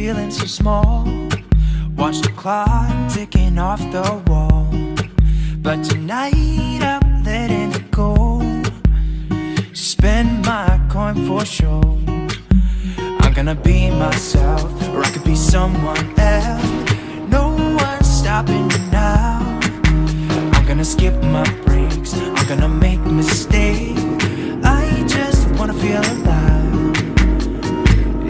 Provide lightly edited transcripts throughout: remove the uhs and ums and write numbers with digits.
feeling so small. Watch the clock ticking off the wall. But tonight I'm letting it go. Spend my coin for sure. I'm gonna be myself, or I could be someone else. No one's stopping me now. I'm gonna skip my breaks, I'm gonna make mistakes. I just wanna feel alive.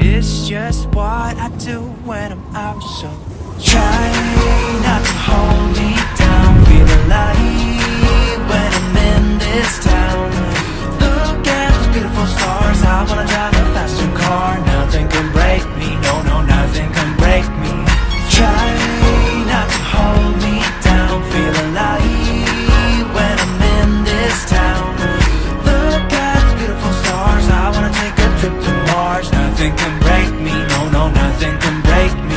It's just what I do when I'm out, so try not to hold me down. Feel alive when I'm in this town. Look at those beautiful stars. I wanna drive a faster car. Nothing can break me, no, no, nothing can break me. Try not to hold me down. Feel alive when I'm in this town. Look at those beautiful stars. I wanna take a trip to Mars. Nothing can break me, no, no, nothing can break me.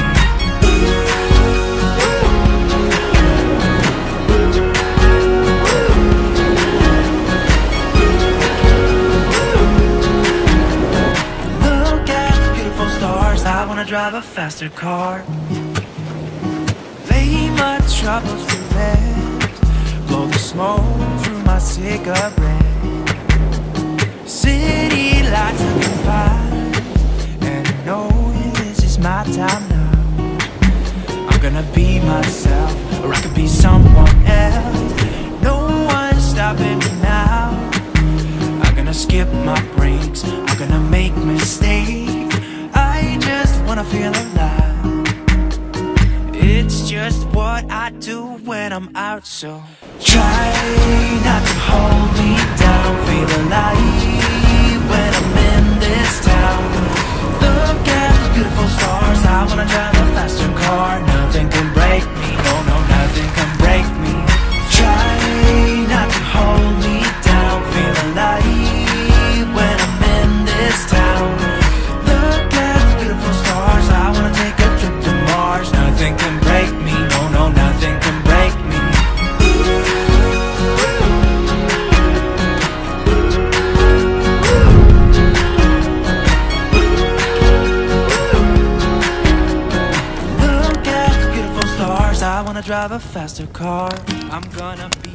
I wanna drive a faster car. Lay my troubles to rest. Blow the smoke through my cigarette. City lights looking fine, and I know this is my time now. I'm gonna be myself, or I could be someone else. No one's stopping me now. I'm gonna skip my breaks, I'm gonna make mistakes. I just wanna feel alive. It's just what I do when I'm out, so try not to hold me down. Feel alive when I'm in this town. Look at those beautiful stars. I wanna drive a faster car. Nothing can break me, no, no, nothing can break me. Try not to hold me down. Feel alive when I'm in this town. I wanna take a trip to Mars. Nothing can break me, no, no, nothing can break me. Look at the beautiful stars. I wanna drive a faster car. I'm gonna be